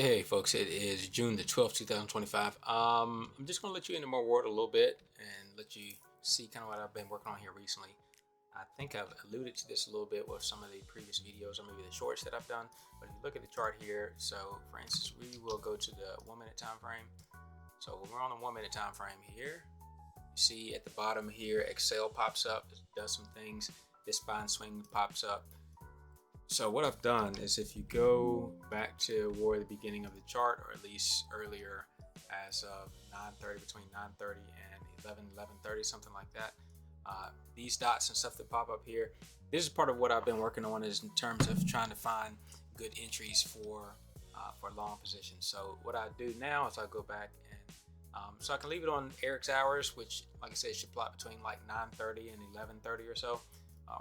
Hey folks, it is June the 12th, 2025. I'm just going to let you into my world a little bit and let you see kind of what I've been working on here recently. I think I've alluded to this a little bit with some of the previous videos or maybe the shorts that I've done. But if you look at the chart here, so for instance, we will go to the 1 minute time frame. So when we're on the 1 minute time frame here, you see at the bottom here, Excel pops up, it does some things. This buy and swing pops up. So what I've done is if you go back to the beginning of the chart, or at least earlier as of 9:30, between 9:30 and 11:30, something like that, these dots and stuff that pop up here, this is part of what I've been working on is in terms of trying to find good entries for long positions. So what I do now is I go back and so I can leave it on Eric's hours, which like I said should plot between like 9:30 and 11:30 or so.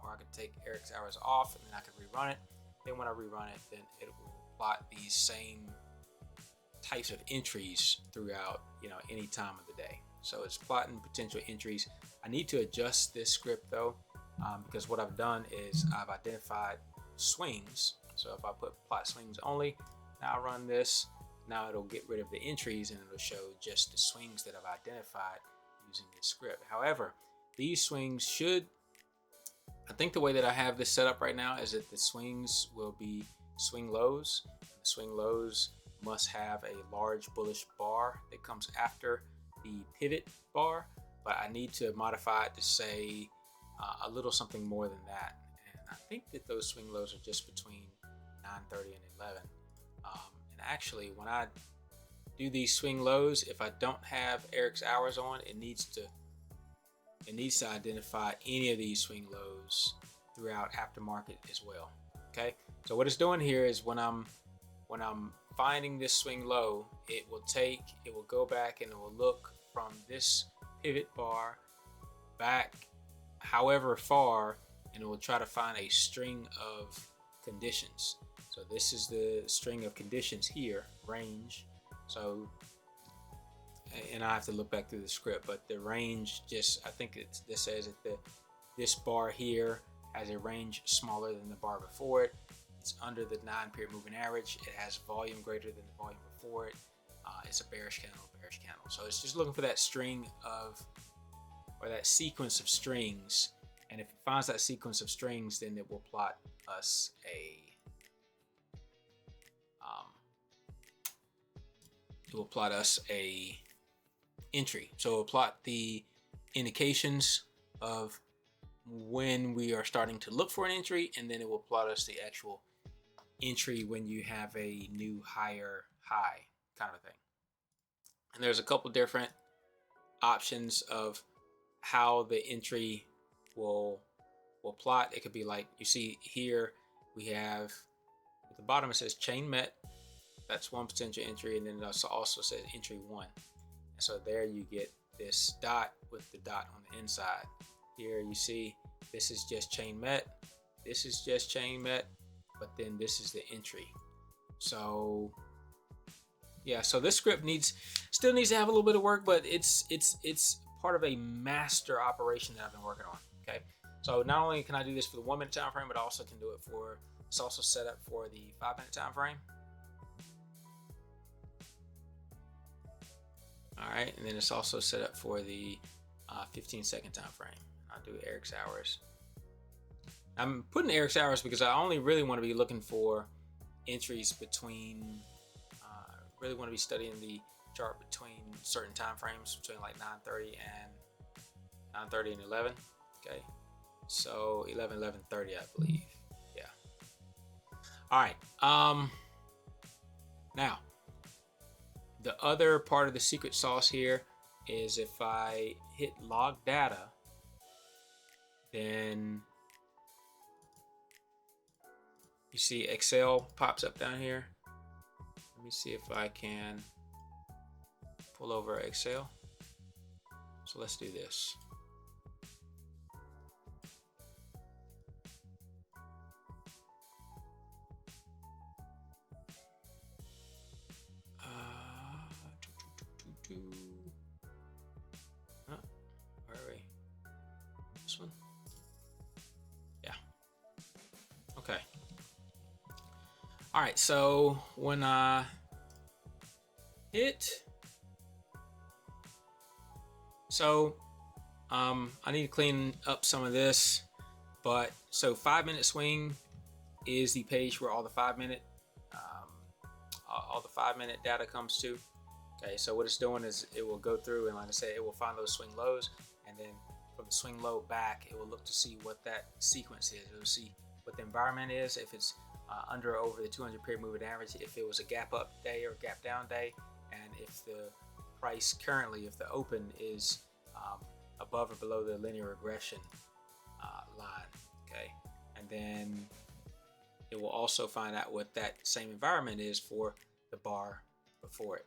Or I could take Eric's hours off and then I could rerun it. Then when I rerun it, then it will plot these same types of entries throughout, any time of the day. So it's plotting potential entries. I need to adjust this script though, because what I've done is I've identified swings. So if I put plot swings only, now I run this, now it'll get rid of the entries and it'll show just the swings that I've identified using this script. However, these swings I think the way that I have this set up right now is that the swings will be swing lows. The swing lows must have a large bullish bar that comes after the pivot bar, but I need to modify it to say a little something more than that. And I think that those swing lows are just between 9:30 and 11. And actually, when I do these swing lows, if I don't have Eric's hours on, it needs to identify any of these swing lows throughout aftermarket as well. Okay, so what it's doing here is when I'm finding this swing low, it will go back and it will look from this pivot bar back however far, and it will try to find a string of conditions. So this is the string of conditions here, range. So and I have to look back through the script, but the range I think this says that this bar here has a range smaller than the bar before it. It's under the 9-period moving average. It has volume greater than the volume before it. It's a bearish candle. So it's just looking for that string or that sequence of strings. And if it finds that sequence of strings, then it will plot us a entry. So it'll plot the indications of when we are starting to look for an entry, and then it will plot us the actual entry when you have a new higher high kind of a thing. And there's a couple different options of how the entry will plot. It could be like you see here, we have at the bottom it says chain met. That's one potential entry, and then it also says entry 1. So there you get this dot with the dot on the inside. Here you see this is just chain met. This is just chain met, but then this is the entry. So yeah, so this script still needs to have a little bit of work, but it's part of a master operation that I've been working on. Okay, so not only can I do this for the 1 minute time frame, but I also can do it it's also set up for the 5 minute time frame. All right, and then it's also set up for the 15-second time frame. I'll do Eric's hours. I'm putting Eric's hours because I only really want to be looking for entries between, really want to be studying the chart between certain time frames, between like 9:30 and 11. Okay, so 11:30, I believe. Yeah. All right. Now, the other part of the secret sauce here is if I hit log data, then you see Excel pops up down here. Let me see if I can pull over Excel. So let's do this. Where are we? This one? Yeah. Okay. All right. So when I hit. So I need to clean up some of this, but so 5-minute swing is the page where all the 5-minute data comes to. Okay, so what it's doing is it will go through and, like I said, it will find those swing lows, and then from the swing low back, it will look to see what that sequence is. It will see what the environment is, if it's under or over the 200 period moving average, if it was a gap up day or gap down day, and if the price currently, if the open is above or below the linear regression line. Okay, and then it will also find out what that same environment is for the bar before it.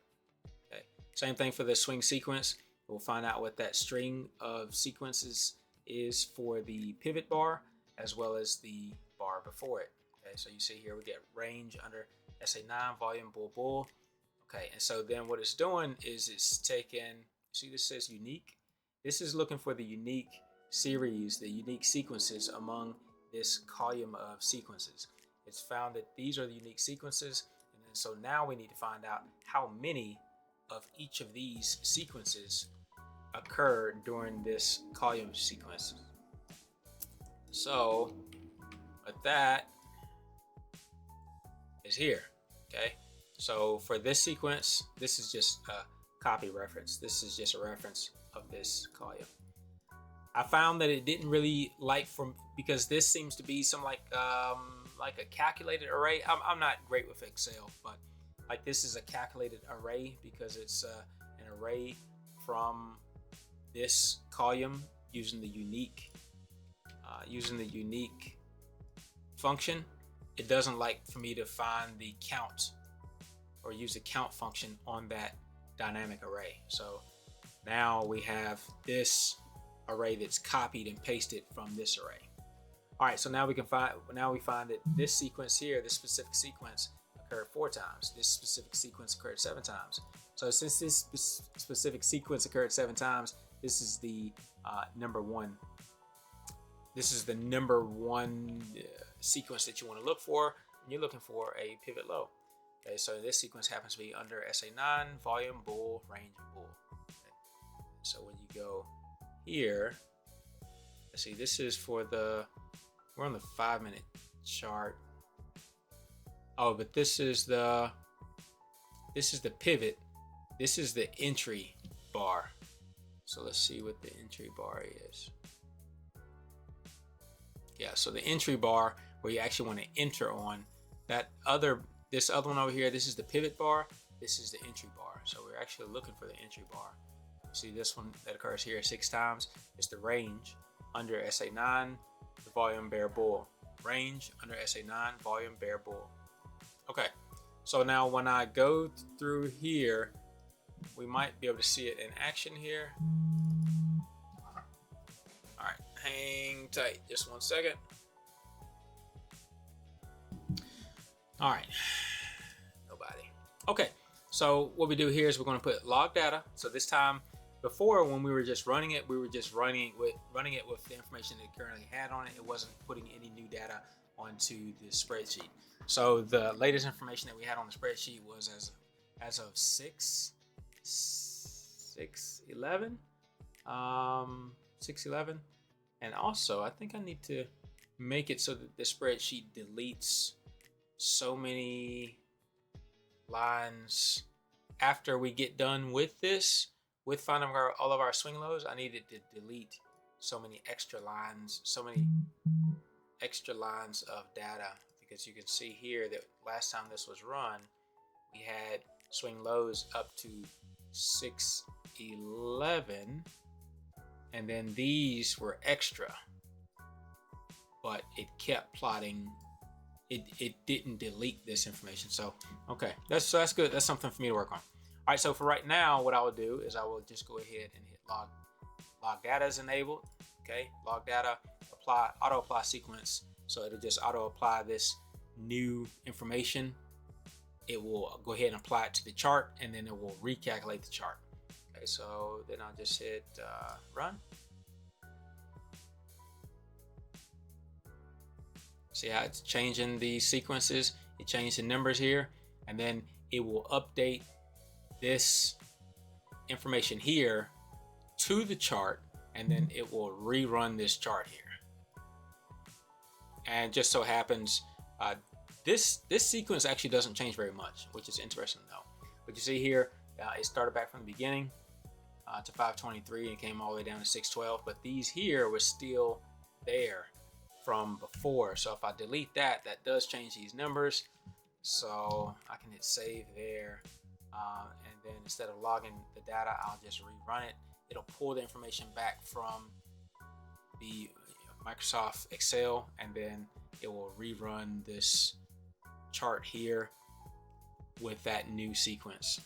Okay, same thing for the swing sequence. We'll find out what that string of sequences is for the pivot bar as well as the bar before it. Okay, so you see here we get range under SA9, volume, bull. Okay, and so then what it's doing is it's taking, see this says unique. This is looking for the unique series, the unique sequences among this column of sequences. It's found that these are the unique sequences, and then so now we need to find out how many of each of these sequences occur during this column sequence. So what that is here. Okay, so for this sequence, this is just a copy reference. This is just a reference of this column. I found that it didn't really like because this seems to be some like a calculated array. I'm not great with Excel, but like this is a calculated array because it's an array from this column using the unique function. It doesn't like for me to find the count or use the count function on that dynamic array. So now we have this array that's copied and pasted from this array. All right, so now we find that this sequence here, this specific sequence occurred 4 times. This specific sequence occurred 7 times. So since this specific sequence occurred 7 times, this is the number one. This is the number one sequence that you want to look for, and you're looking for a pivot low. Okay, so this sequence happens to be under SA9, volume, bull, range, bull. Okay. So when you go here, let's see, this is for we're on the 5-minute chart. Oh, but this is the pivot. This is the entry bar. So let's see what the entry bar is. Yeah, so the entry bar where you actually want to enter on this other one over here, this is the pivot bar, this is the entry bar. So we're actually looking for the entry bar. See this one that occurs here 6 times, it's the range under SA9, the volume, bear, bull. Range under SA9, volume, bear, bull. Okay, so now when I go through here, we might be able to see it in action here. All right, hang tight, just 1 second. All right, nobody. Okay, so what we do here is we're going to put log data. So this time, before when we were just running it, we were just running it with the information that it currently had on it. It wasn't putting any new data onto the spreadsheet. So the latest information that we had on the spreadsheet was as of 6/11, 6/11, and also I think I need to make it so that the spreadsheet deletes so many lines after we get done with this. With finding all of our swing lows, I needed to delete so many extra lines of data, because you can see here that last time this was run, we had swing lows up to 6/11, and then these were extra, but it kept plotting. It didn't delete this information. So okay, that's good. That's something for me to work on. All right, so for right now, what I will do is I will just go ahead and hit log data is enabled. Okay, log data, auto apply sequence. So it'll just auto apply this new information. It will go ahead and apply it to the chart, and then it will recalculate the chart. Okay, so then I'll just hit run. See how it's changing the sequences? It changed the numbers here, and then it will update this information here to the chart, and then it will rerun this chart here. And just so happens, this sequence actually doesn't change very much, which is interesting though. But you see here, it started back from the beginning to 523 and came all the way down to 612. But these here were still there from before. So if I delete that, that does change these numbers. So I can hit save there. And then instead of logging the data, I'll just rerun it. It'll pull the information back from the Microsoft Excel, and then it will rerun this chart here with that new sequence.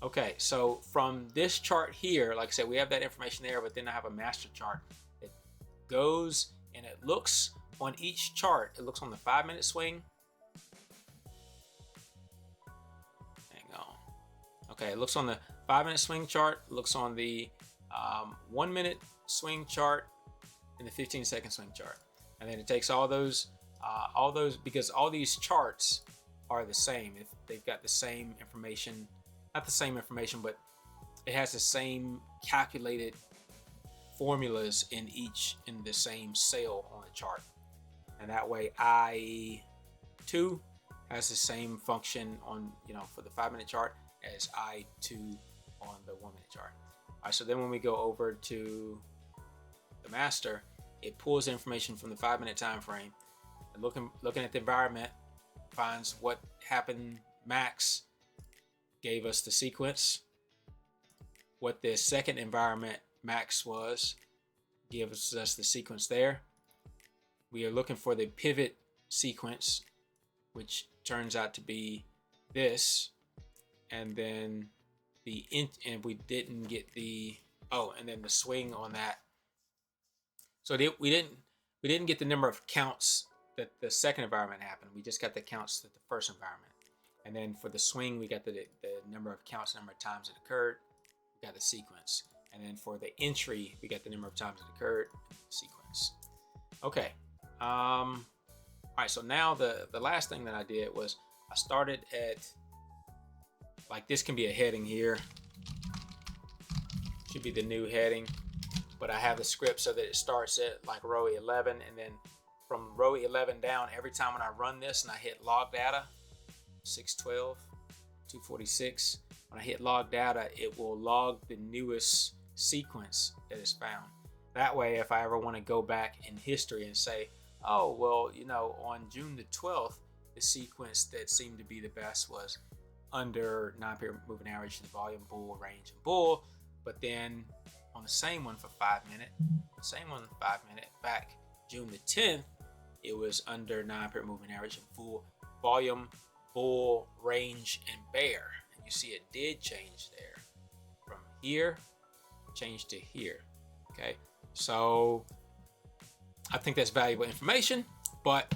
Okay, so from this chart here, like I said, we have that information there, but then I have a master chart that goes and it looks on each chart. It looks on the 5-minute swing. Hang on. Okay, it looks on the 5-minute swing chart, looks on the 1-minute swing chart, and the 15-second swing chart. And then it takes all those because all these charts are the same. If they've got the same information, not the same information, but it has the same calculated formulas in the same cell on the chart. And that way I2 has the same function on, for the 5-minute chart as I2 on the 1-minute chart. All right, so then when we go over to the master, it pulls information from the 5-minute time frame and looking at the environment, finds what happened max, gave us the sequence, what the second environment max was, gives us the sequence there. We are looking for the pivot sequence, which turns out to be this, and then and we didn't get the and then the swing on that. So we didn't get the number of counts that the second environment happened. We just got the counts that the first environment. And then for the swing, we got the number of counts, number of times it occurred. We got the sequence. And then for the entry, we got the number of times it occurred, sequence. Okay. All right. So now the last thing that I did was I started at, like, this can be a heading here. Should be the new heading. But I have the script so that it starts at like row 11, and then from row 11 down, every time when I run this and I hit log data, 612, 246, when I hit log data, it will log the newest sequence that is found. That way, if I ever want to go back in history and say, oh, well, on June the 12th, the sequence that seemed to be the best was under 9-period moving average, the volume, bull, range, and bull. But then on the same one for 5 minute, back June the 10th, it was under 9-period moving average and full volume, bull, range, and bear. And you see it did change there from here, change to here. Okay, so I think that's valuable information, but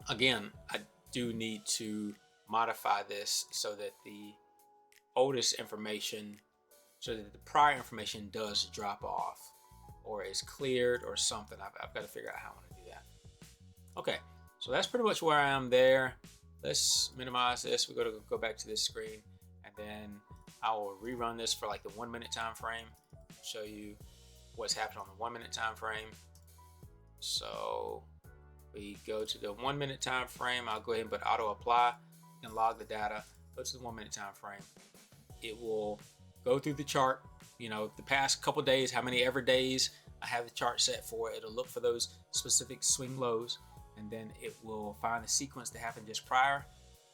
again, I do need to modify this so that the oldest information, so that the prior information does drop off or is cleared or something. I've got to figure out how I want to do that. Okay, so that's pretty much where I am there. Let's minimize this. We're going to go back to this screen, and then I will rerun this for like the 1-minute time frame, show you what's happened on the 1-minute time frame. So we go to the 1-minute time frame. I'll go ahead and put auto apply and log the data. Go to the 1-minute time frame. It will go through the chart, the past couple days, how many ever days I have the chart set for. It'll look for those specific swing lows, and then it will find the sequence that happened just prior.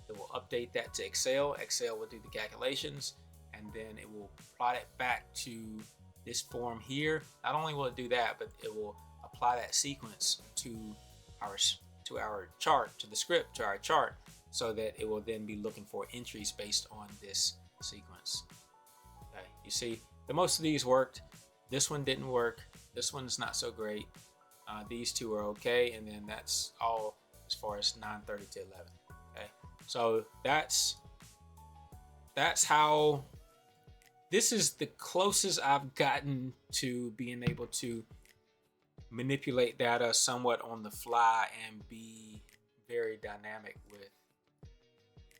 It will update that to Excel. Excel will do the calculations, and then it will plot it back to this form here. Not only will it do that, but it will apply that sequence to our chart, to the script, to our chart, so that it will then be looking for entries based on this sequence. Okay, you see, most of these worked. This one didn't work. This one's not so great. These two are okay, and then that's all as far as 9:30 to 11. Okay, so that's how. This is the closest I've gotten to being able to manipulate data somewhat on the fly and be very dynamic with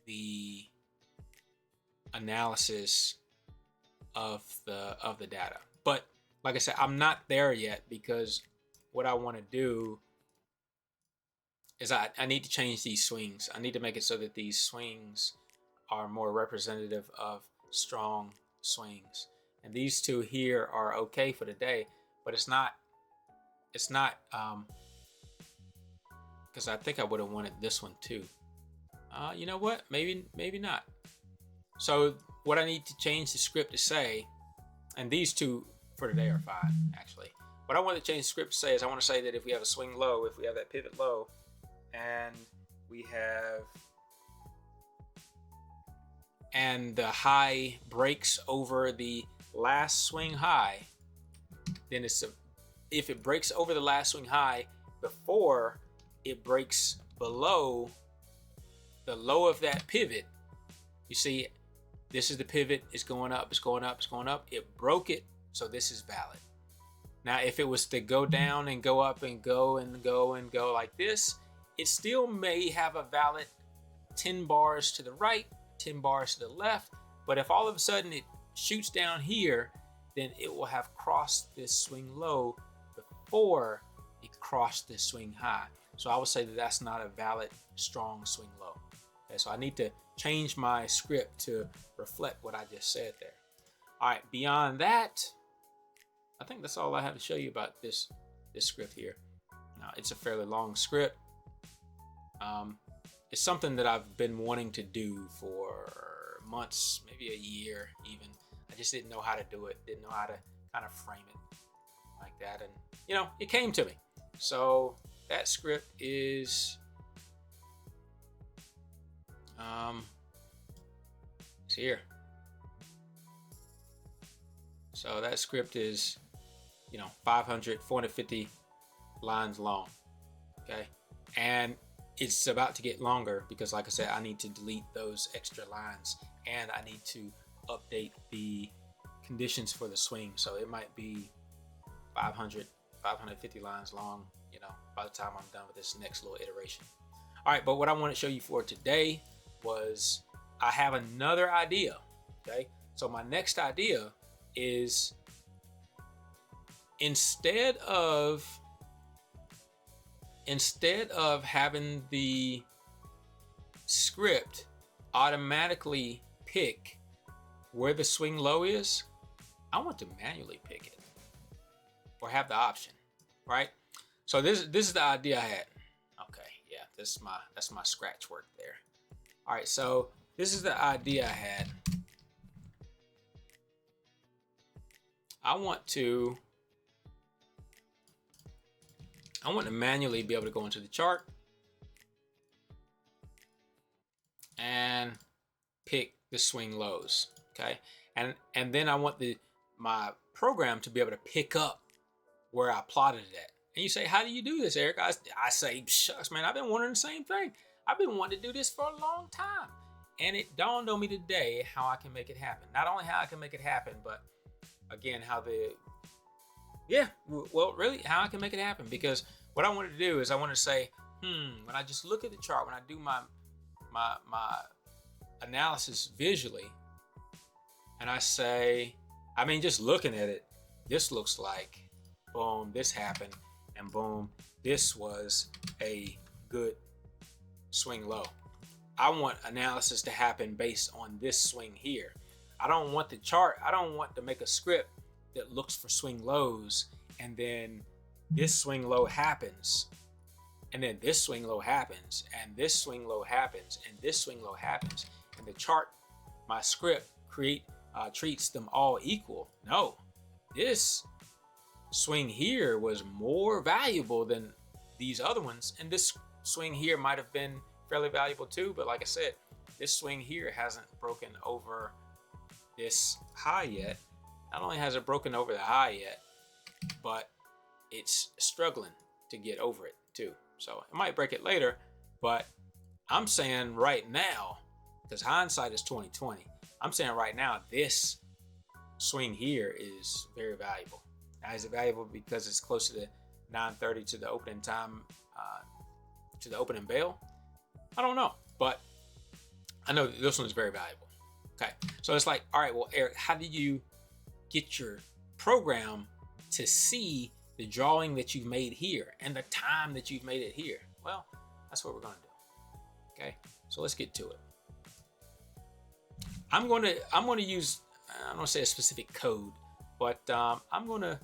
the analysis of the data. But like I said, I'm not there yet, because what I want to do is I need to change these swings. I need to make it so that these swings are more representative of strong swings. And these two here are okay for the day, but it's not because I think I would have wanted this one too. You know what? Maybe not. So what I need to change the script to say, and these two for today are fine actually. What I want to change the script to say is I want to say that if we have a swing low, if we have that pivot low, and the high breaks over the last swing high, then if it breaks over the last swing high before it breaks below the low of that pivot, you see, this is the pivot. It's going up, it's going up, it's going up. It broke it, so this is valid. Now, if it was to go down and go up and go and go and go like this, it still may have a valid 10 bars to the right, 10 bars to the left. But if all of a sudden it shoots down here, then it will have crossed this swing low before it crossed this swing high. So I would say that that's not a valid strong swing low. Okay, so I need to change my script to reflect what I just said there. All right, beyond that, I think that's all I have to show you about this script here. Now, it's a fairly long script. It's something that I've been wanting to do for months, maybe a year even. I just didn't know how to do it, didn't know how to kind of frame it like that. And, you know, it came to me. So that script is, it's here. So that script is, 450 lines long, okay? And it's about to get longer because, like I said, I need to delete those extra lines and I need to update the conditions for the swing. So it might be 550 lines long, by the time I'm done with this next little iteration. All right, but what I want to show you for today was I have another idea, okay? So my next idea is instead of having the script automatically pick where the swing low is, I want to manually pick it or have the option, right? So this is the idea I had. Okay, yeah, that's my scratch work there. All right, so this is the idea I had. I want to manually be able to go into the chart and pick the swing lows, okay? And then I want my program to be able to pick up where I plotted it at. And you say, how do you do this, Eric? I say, shucks, man, I've been wondering the same thing. I've been wanting to do this for a long time. And it dawned on me today how I can make it happen. Not only how I can make it happen, but again, how really how I can make it happen. Because what I wanted to do is I wanted to say, when I just look at the chart, when I do my analysis visually, and I say, just looking at it, this looks like, boom, this happened, and boom, this was a good swing low. I want analysis to happen based on this swing here. I don't want to make a script that looks for swing lows and then this swing low happens and then this swing low happens and this swing low happens and this swing low happens and the chart, my script treats them all equal. No, this swing here was more valuable than these other ones, and this swing here might have been fairly valuable too, but like I said, this swing here hasn't broken over this high yet. Not only has it broken over the high yet, but it's struggling to get over it too. So it might break it later, but I'm saying right now, because hindsight is 20/20, I'm saying right now this swing here is very valuable. Now, is it valuable because it's close to the 9:30 to the opening time, to the opening bell? I don't know, but I know that this one is very valuable. Okay, so it's like, all right, well, Eric, how do you get your program to see the drawing that you've made here and the time that you've made it here? Well, that's what we're going to do. Okay, so let's get to it. I'm going to use, I don't want to say a specific code, but I'm going to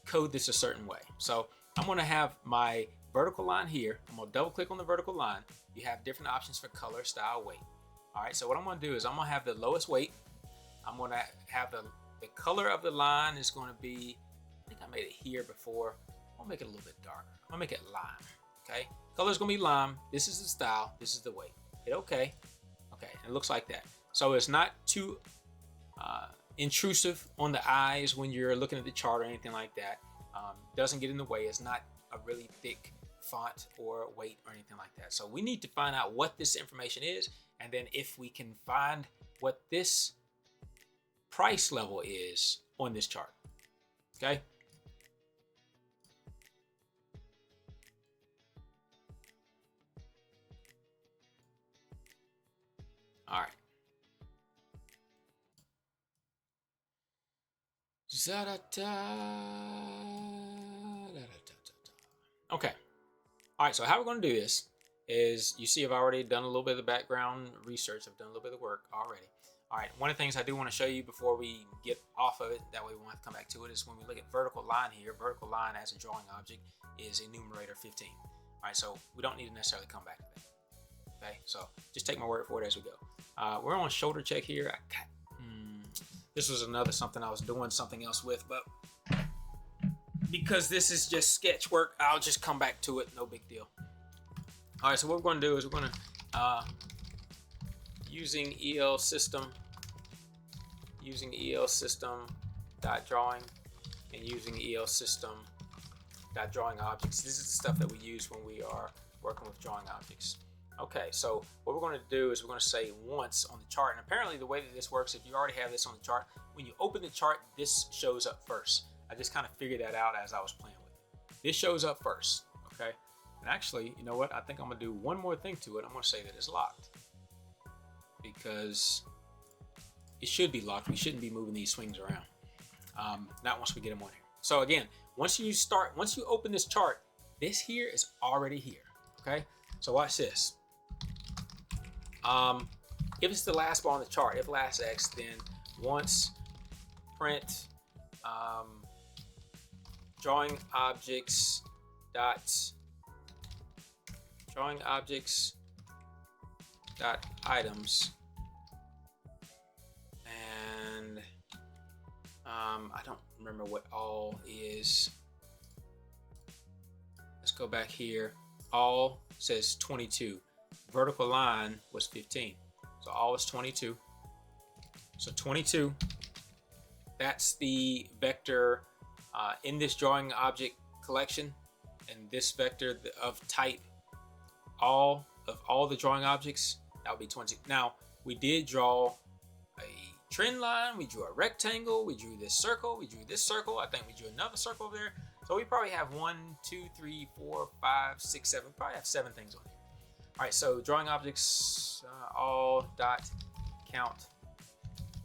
code this a certain way. So I'm going to have my vertical line here. I'm going to double click on the vertical line. You have different options for color, style, weight. All right, so what I'm going to do is I'm going to have the lowest weight. I'm going to have the color of the line is going to be, I think I made it here before. I'll make it a little bit darker. I'm going to make it lime. Okay, color is going to be lime. This is the style. This is the weight. Hit OK. Okay, it looks like that. So it's not too intrusive on the eyes when you're looking at the chart or anything like that. Doesn't get in the way. It's not a really thick font or weight or anything like that. So we need to find out what this information is, and then if we can find what this price level is on this chart. Okay. All right. Okay. All right, so how we're going to do this is, you see I've already done a little bit of the background research. I've done a little bit of the work already. All right, one of the things I do want to show you before we get off of it, that way we won't have to come back to it, is when we look at vertical line here, vertical line as a drawing object is enumerator 15. All right, so we don't need to necessarily come back to that. Okay, so just take my word for it as we go. We're on shoulder check here. This was another something I was doing something else with, but because this is just sketch work, I'll just come back to it. No big deal. All right, so what we're going to do is we're going to using EL system dot drawing and using EL system dot drawing objects. This is the stuff that we use when we are working with drawing objects. Okay, so what we're going to do is we're going to say once on the chart, and apparently the way that this works, if you already have this on the chart, when you open the chart, this shows up first. I just kind of figured that out as I was playing with it. This shows up first, okay? And actually, you know what? I think I'm going to do one more thing to it. I'm going to say that it's locked, because it should be locked. We shouldn't be moving these swings around. Not once we get them on here. So again, once you open this chart, this here is already here, okay? So watch this. If it's the last bar on the chart, if last X, then once print drawing objects dot items, and I don't remember what all is. Let's go back here. All says 22. Vertical line was 15. So all is 22. So 22, that's the vector in this drawing object collection, and this vector of type all the drawing objects, that would be 20. Now, we did draw a trend line, we drew a rectangle, we drew this circle, we drew this circle, I think we drew another circle over there. So we probably have 1, 2, 3, 4, 5, 6, 7, probably have 7 things on here. All right, so drawing objects, all dot count.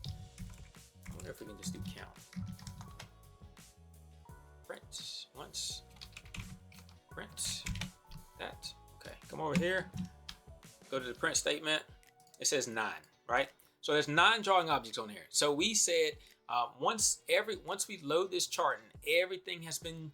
I wonder if we can just do count. Print once, print that. Okay, come over here, go to the print statement. It says 9, right? So there's 9 drawing objects on here. So we said once we load this chart and everything has been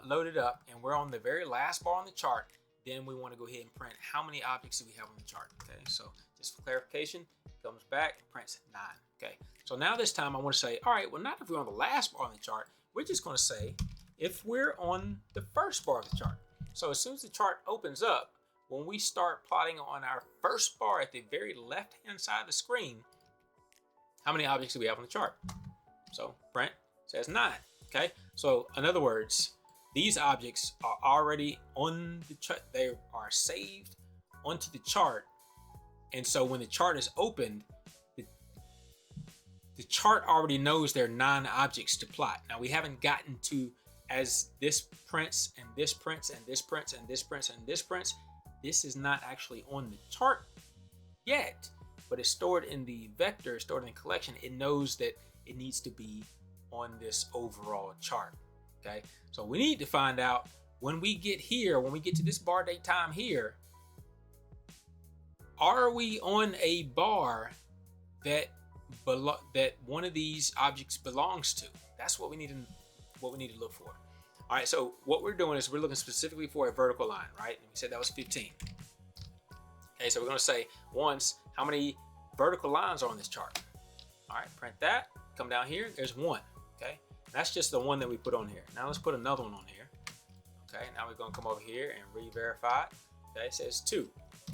loaded up and we're on the very last bar on the chart, then we want to go ahead and print how many objects do we have on the chart. Okay, so just for clarification, comes back and prints 9. Okay, so now this time I want to say, all right, well, not if we're on the last bar on the chart, we're just going to say if we're on the first bar of the chart. So as soon as the chart opens up, when we start plotting on our first bar at the very left hand side of the screen, how many objects do we have on the chart? So print says 9. Okay, so in other words, these objects are already on the chart. They are saved onto the chart, and so when the chart is opened, the chart already knows there are 9 objects to plot. Now we haven't gotten to, as this prints and this prints and this prints and this prints and this prints, this is not actually on the chart yet, but it's stored in the vector, stored in the collection. It knows that it needs to be on this overall chart. Okay, so we need to find out when we get here, when we get to this bar date time here, are we on a bar that one of these objects belongs to? That's what we need to look for. All right, so what we're doing is we're looking specifically for a vertical line, right? And we said that was 15. Okay, so we're going to say once how many vertical lines are on this chart. All right, print that. Come down here. There's one. Okay, that's just the one that we put on here. Now let's put another one on here. Okay, now we're going to come over here and re-verify it. Okay, it says 2.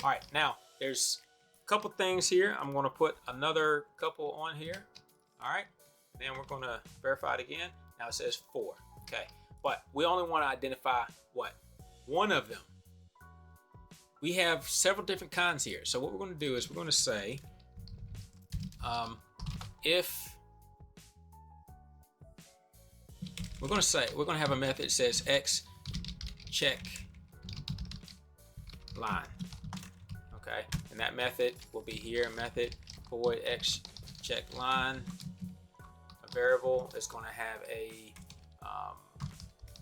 All right, now there's a couple things here. I'm going to put another couple on here. All right, then we're going to verify it again. Now it says 4. Okay, but we only want to identify what? One of them. We have several different kinds here. So what we're going to do is we're going to say if we're going to have a method that says X check line. Okay, and that method will be here, method void X check line. A variable is going to have a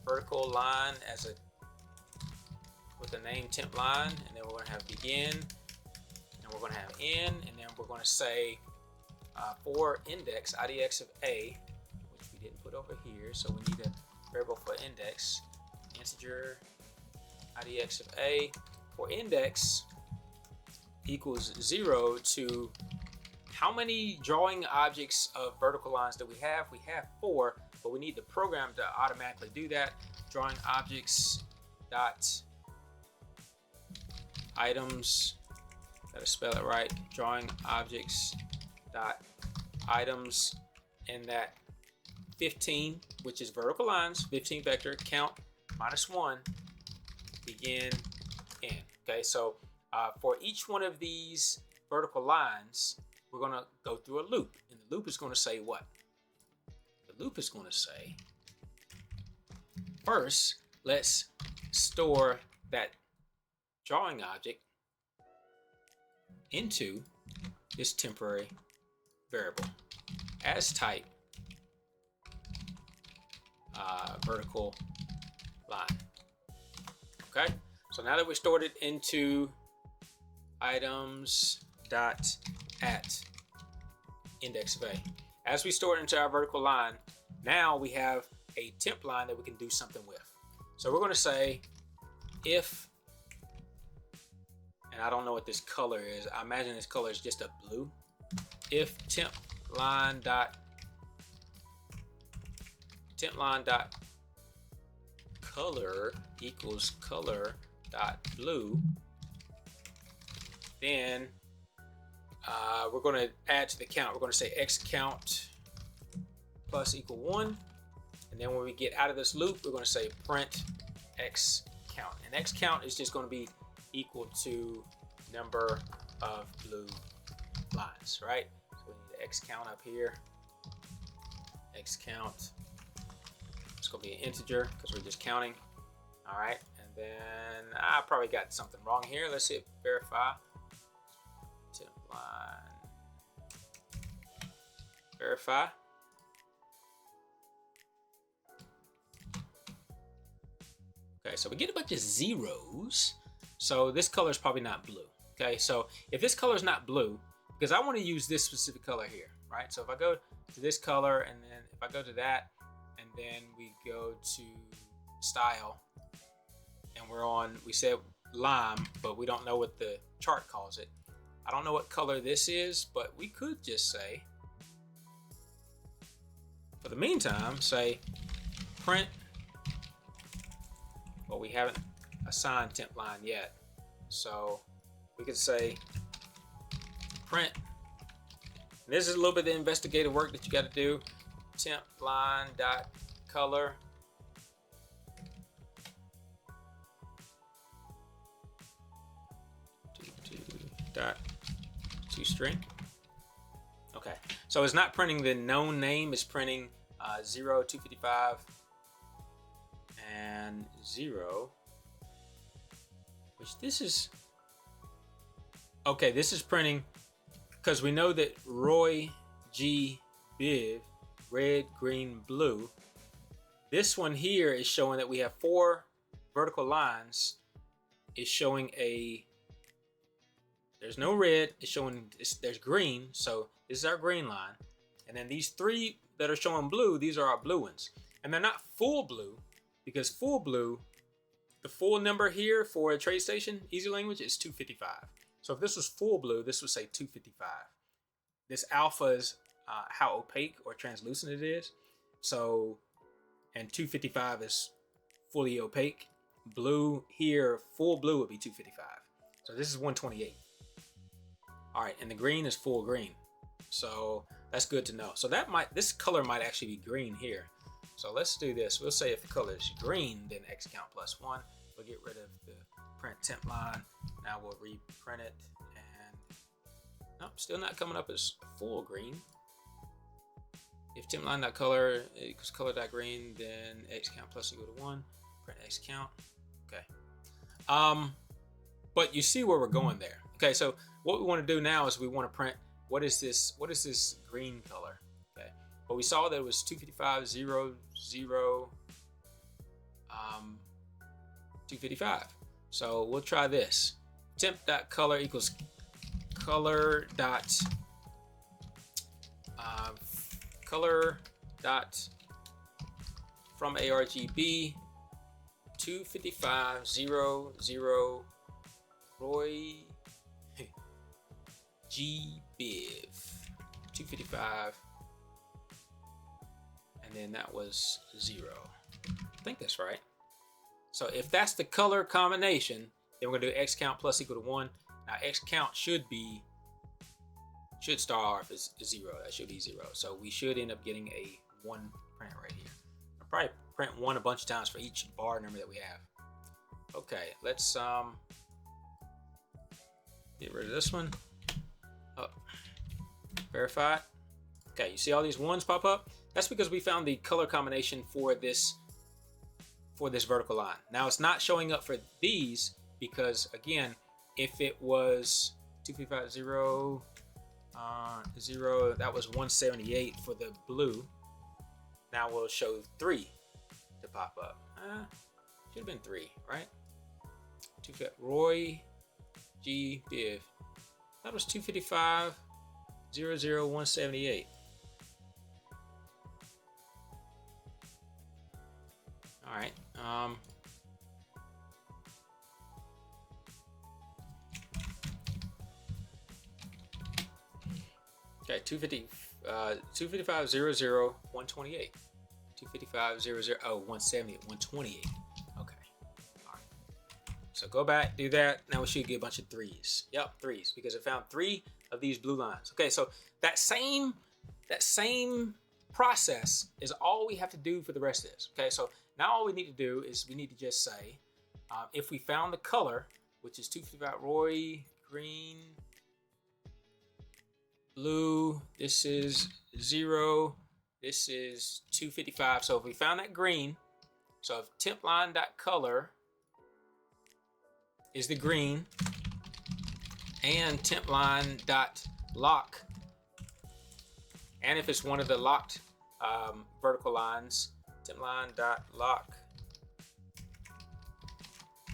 vertical line as a with the name temp line, and then we're going to have begin, and we're going to have end, and then we're going to say for index IDX of A, which we didn't put over here, so we need a variable for index, integer IDX of A for index equals 0 to how many drawing objects of vertical lines do we have? We have 4, but we need the program to automatically do that. Drawing objects dot items, gotta spell it right, drawing objects dot items, and that 15, which is vertical lines, 15 vector, count -1, begin, end. Okay, so for each one of these vertical lines, we're gonna go through a loop, and the loop is gonna say what? The loop is gonna say, first, let's store that drawing object into this temporary variable as type vertical line. Okay, so now that we stored it into items dot at index of A, as we store it into our vertical line, now we have a temp line that we can do something with. So we're going to say if, and I don't know what this color is, I imagine this color is just a blue, if temp line dot color equals color dot blue, then we're going to add to the count. We're going to say x count plus equal 1, and then when we get out of this loop, we're going to say print x count, and x count is just going to be equal to number of blue lines, right? So we need the x count up here. X count, it's going to be an integer because we're just counting. All right, and then I probably got something wrong here. Let's hit verify. Temp line verify. Okay, so we get a bunch of zeros. So this color is probably not blue. Okay, so if this color is not blue, because I want to use this specific color here, right? So if I go to this color, and then if I go to that, and then we go to style, and we said lime, but we don't know what the chart calls it. I don't know what color this is, but we could just say, for the meantime, say print, well, we haven't assigned temp line yet. So we could say print, and this is a little bit of the investigative work that you got to do, temp line dot color dot toString. Okay, so it's not printing the known name, it's printing 0, 255 and 0, which this is okay. This is printing because we know that Roy G Biv, red, green, blue. This one here is showing that we have 4 vertical lines. It's showing there's no red, it's showing there's green, so this is our green line. And then these 3 that are showing blue, these are our blue ones. And they're not full blue, because full blue, the full number here for a trade station, EasyLanguage, is 255. So if this was full blue, this would say 255. This alpha is how opaque or translucent it is. So, and 255 is fully opaque. Blue here, full blue would be 255. So this is 128. All right, and the green is full green. So that's good to know. So this color might actually be green here. So let's do this. We'll say if the color is green, then X count plus 1. We'll get rid of the print temp line. Now we'll reprint it, and nope, still not coming up as full green. If temp line.color equals color.green, then X count plus equal to 1. Print X count. Okay. But you see where we're going there. Okay, so what we want to do now is we want to print what is this green color. Okay. But we saw that it was 255 0 0 255. So we'll try this. Temp.color equals color dot from ARGB 255 0 0 Roy G Biv 255, and then that was 0. I think that's right. So if that's the color combination, then we're gonna do X count plus equal to 1. Now X count should start off as 0. That should be 0. So we should end up getting a 1 print right here. I'll probably print 1 a bunch of times for each bar number that we have. Okay, let's get rid of this one. Oh, verified. Okay, you see all these 1s pop up? That's because we found the color combination for this vertical line. Now it's not showing up for these because, again, if it was 255 0 0, that was 178 for the blue. Now we'll show 3 to pop up. Should have been 3, right? Roy G Biv. That was 255 0 0 178. All right. Okay, 255 0 0 128. 255 0 0 178 128. Okay. All right. So go back, do that. Now we should get a bunch of 3s. Yep, 3s, because it found 3 of these blue lines. Okay, so that same process is all we have to do for the rest of this. Okay, so now all we need to do is we need to just say, if we found the color, which is 255 Roy, green, blue, this is 0, this is 255. So if we found that green, so if temp line.color is the green, and temp line.lock, and if it's one of the locked vertical lines, temp line.lock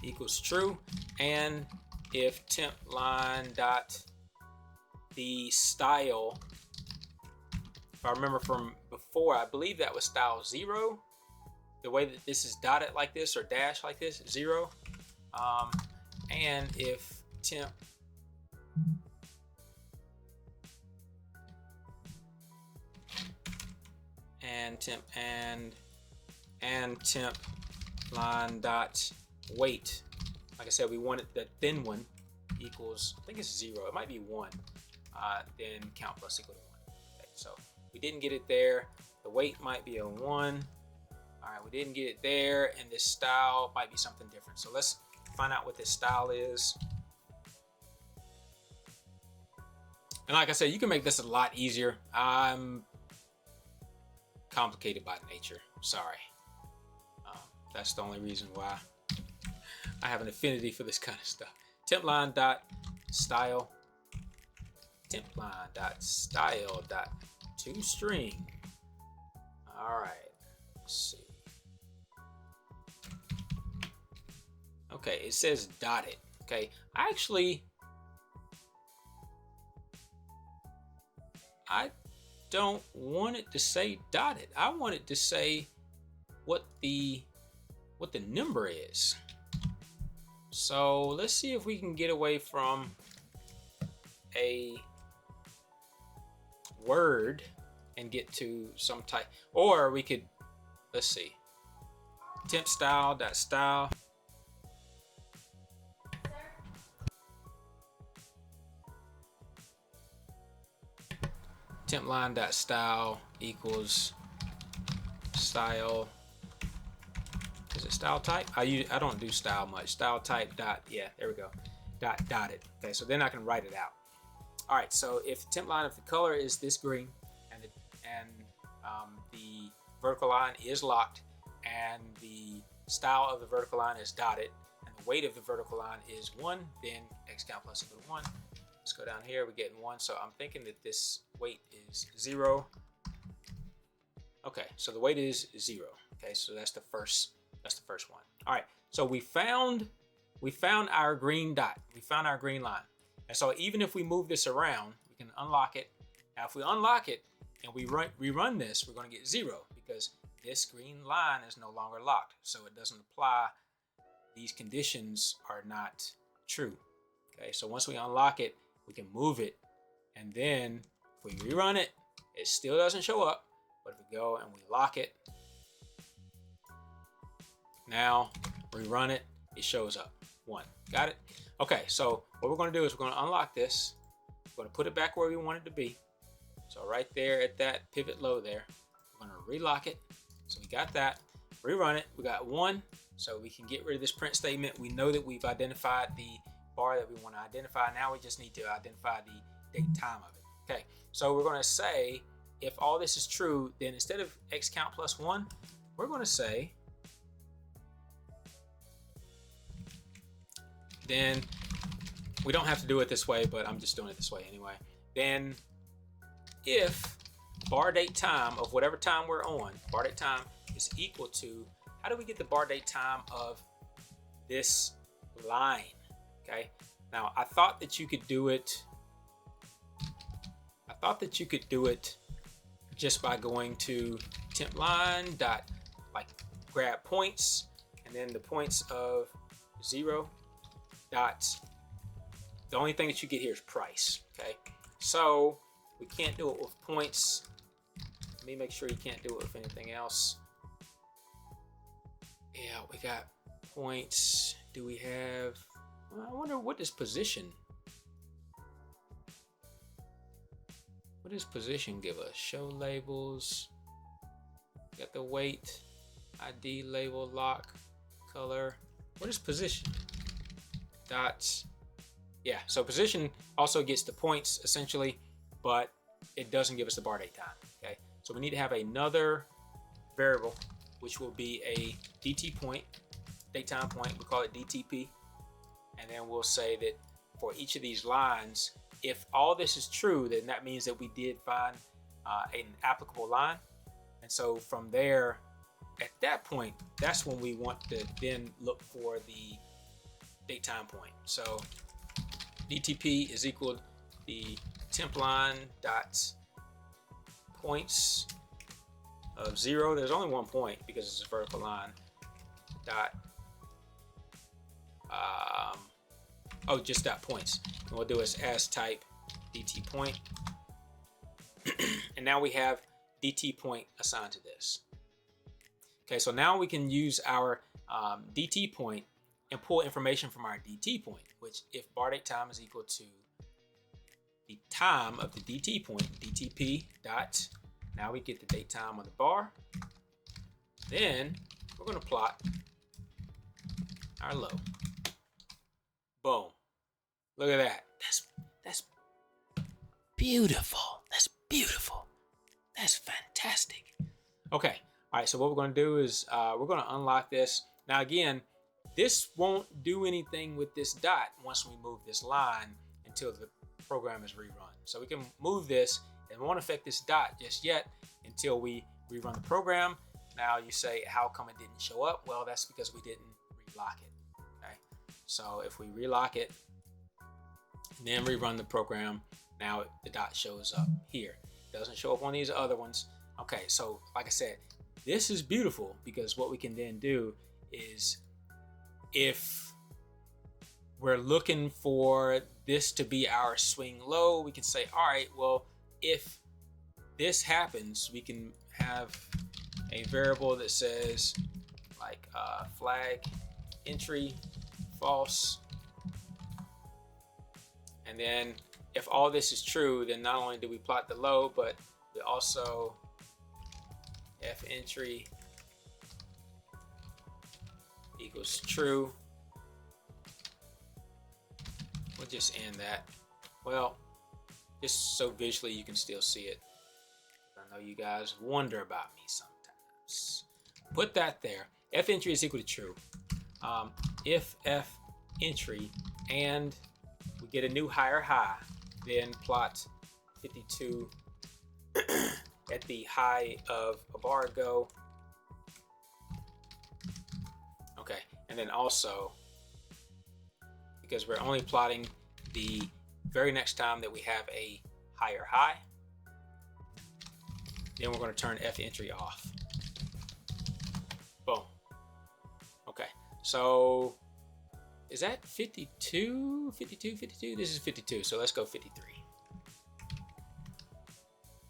equals true, and if temp line dot the style, if I remember from before, I believe that was style 0, the way that this is dotted like this or dashed like this, 0, and if temp and temp line dot weight, like I said, we wanted the thin one equals, I think it's 0, it might be 1, then count plus equal to 1. Okay, so we didn't get it there. The weight might be a 1. All right, we didn't get it there, and this style might be something different. So let's find out what this style is. And like I said, you can make this a lot easier. I'm complicated by nature. Sorry. That's the only reason why I have an affinity for this kind of stuff. Temp line dot style temp line dot style dot to string. All right, let's see. Okay, it says dotted. Okay, I don't want it to say dotted. I want it to say what the number is. So let's see if we can get away from a word and get to some type, or we could, let's see, temp style dot style. Temp line dot style equals style. Is it style type? I don't do style much. Style type dot, yeah, there we go. Dotted. Okay, so then I can write it out. All right, so if temp line, if the color is this green and the vertical line is locked and the style of the vertical line is dotted and the weight of the vertical line is 1, then x count plus equal to 1. Let's go down here, we're getting 1, so I'm thinking that this weight is 0. Okay, so the weight is 0. Okay, so that's the first one. All right, so we found our green dot. We found our green line. And so even if we move this around, we can unlock it. Now, if we unlock it and we rerun this, we're going to get 0 because this green line is no longer locked. So it doesn't apply. These conditions are not true. Okay, so once we unlock it, we can move it. And then if we rerun it, it still doesn't show up. But if we go and we lock it, now rerun it, it shows up 1. Got it? Okay, so what we're going to do is we're going to unlock this. We're going to put it back where we want it to be. So right there at that pivot low there, we're going to relock it. So we got that. Rerun it. We got 1. So we can get rid of this print statement. We know that we've identified the bar that we want to identify. Now we just need to identify the date and time of it. Okay, so we're going to say if all this is true, then instead of x count plus 1, we're going to say, then we don't have to do it this way, but I'm just doing it this way anyway. Then if bar date time of whatever time we're on, bar date time is equal to, how do we get the bar date time of this line? Okay, now I thought that you could do it. Just by going to temp line dot, like, grab points and then the points of 0 dot, the only thing that you get here is price. Okay, so we can't do it with points. Let me make sure you can't do it with anything else. Yeah, we got points. Do we have, I wonder what does position give us? Show labels, got the weight, ID, label, lock, color. What is position? Dots. Yeah, so position also gets the points essentially, but it doesn't give us the bar date time. Okay, so we need to have another variable, which will be a DT point, date time point. We call it DTP, and then we'll say that for each of these lines, if all this is true, then that means that we did find an applicable line. And so from there, at that point, that's when we want to then look for the date time point. So DTP is equal to the temp line dot points of 0. There's only 1 point because it's a vertical line. Dot just dot points. And we'll do is as type DT point. And now we have DT point assigned to this. Okay, so now we can use our DT point and pull information from our DT point, which if bar date time is equal to the time of the DT point, DTP dot, now we get the date time on the bar. Then we're going to plot our low. Boom. Look at that. That's beautiful. That's beautiful. That's fantastic. Okay. All right. So what we're going to do is we're going to unlock this. Now, again, this won't do anything with this dot once we move this line until the program is rerun. So we can move this, and we won't affect this dot just yet until we rerun the program. Now you say, how come it didn't show up? Well, that's because we didn't relock it. Okay, so if we relock it and then rerun the program, now the dot shows up here. It doesn't show up on these other ones. Okay, so like I said, this is beautiful because what we can then do is, if we're looking for this to be our swing low, we can say, all right, well, if this happens, we can have a variable that says like flag entry false. And then if all this is true, then not only do we plot the low, but we also f entry equals true. We'll just end that. Well, just so visually you can still see it. I know you guys wonder about me sometimes. Put that there. F entry is equal to true. If f entry and we get a new higher high, then plot 52 at the high of a bar ago. Okay, and then also, because we're only plotting the very next time that we have a higher high, then we're going to turn F entry off. Boom. Okay, so is that 52? 52, 52? This is 52, so let's go 53.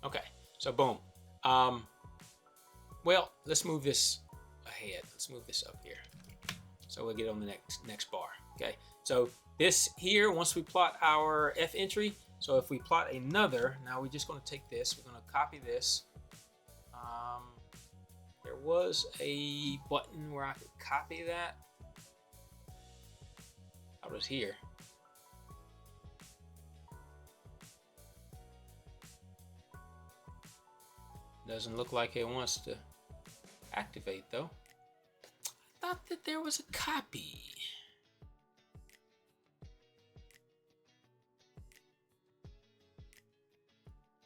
Okay, so boom. Well, let's move this ahead. Let's move this up here. So we'll get on the next bar. Okay, so this here, once we plot our F entry, so if we plot another, now we're just going to take this, we're going to copy this. There was a button where I could copy that. I was here. Doesn't look like it wants to activate though. I thought that there was a copy.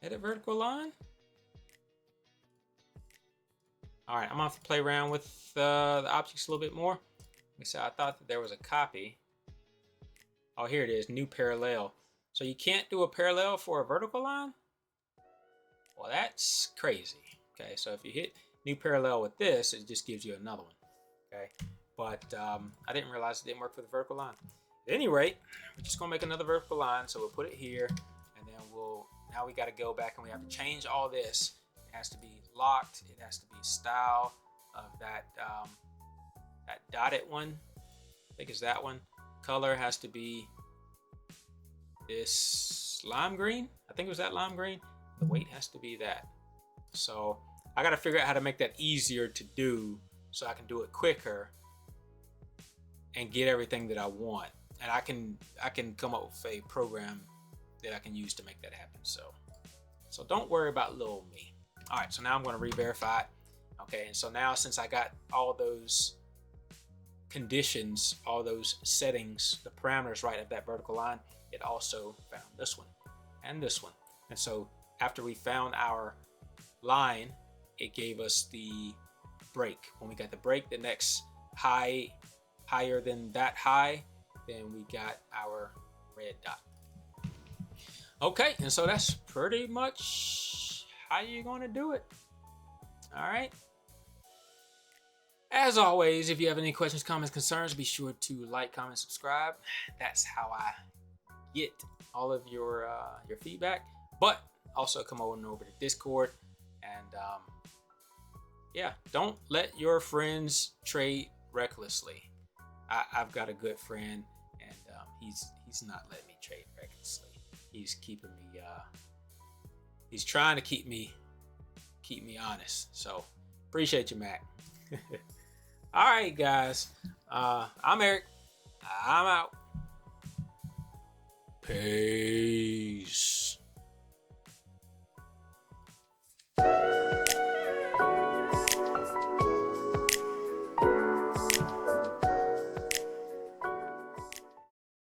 Edit vertical line. All right, I'm gonna have to play around with the objects a little bit more. Like I said, I thought that there was a copy. Oh, here it is, new parallel. So you can't do a parallel for a vertical line? Well, that's crazy. Okay, so if you hit new parallel with this, it just gives you another one. Okay, but I didn't realize it didn't work for the vertical line. At any rate, we're just gonna make another vertical line. So we'll put it here, and then now we gotta go back and we have to change all this. It has to be locked. It has to be style of that that dotted one. I think it's that one. Color has to be this lime green. I think it was that lime green. The weight has to be that. So I got to figure out how to make that easier to do so I can do it quicker and get everything that I want. And I can come up with a program that I can use to make that happen. So don't worry about little me. All right, so now I'm going to re-verify it. Okay, and so now since I got all those conditions, all those settings, the parameters right of that vertical line, it also found this one and this one. And so after we found our line, it gave us the break. When we got the break, the next high, higher than that high, then we got our red dot. Okay, and so that's pretty much how you're going to do it. All right. As always, if you have any questions, comments, concerns, be sure to like, comment, subscribe. That's how I get all of your feedback. But also come on over to Discord, and yeah, don't let your friends trade recklessly. I've got a good friend, and he's not letting me trade recklessly. He's keeping me. He's trying to keep me honest. So appreciate you, Mac. All right, guys. I'm Eric. I'm out. Peace.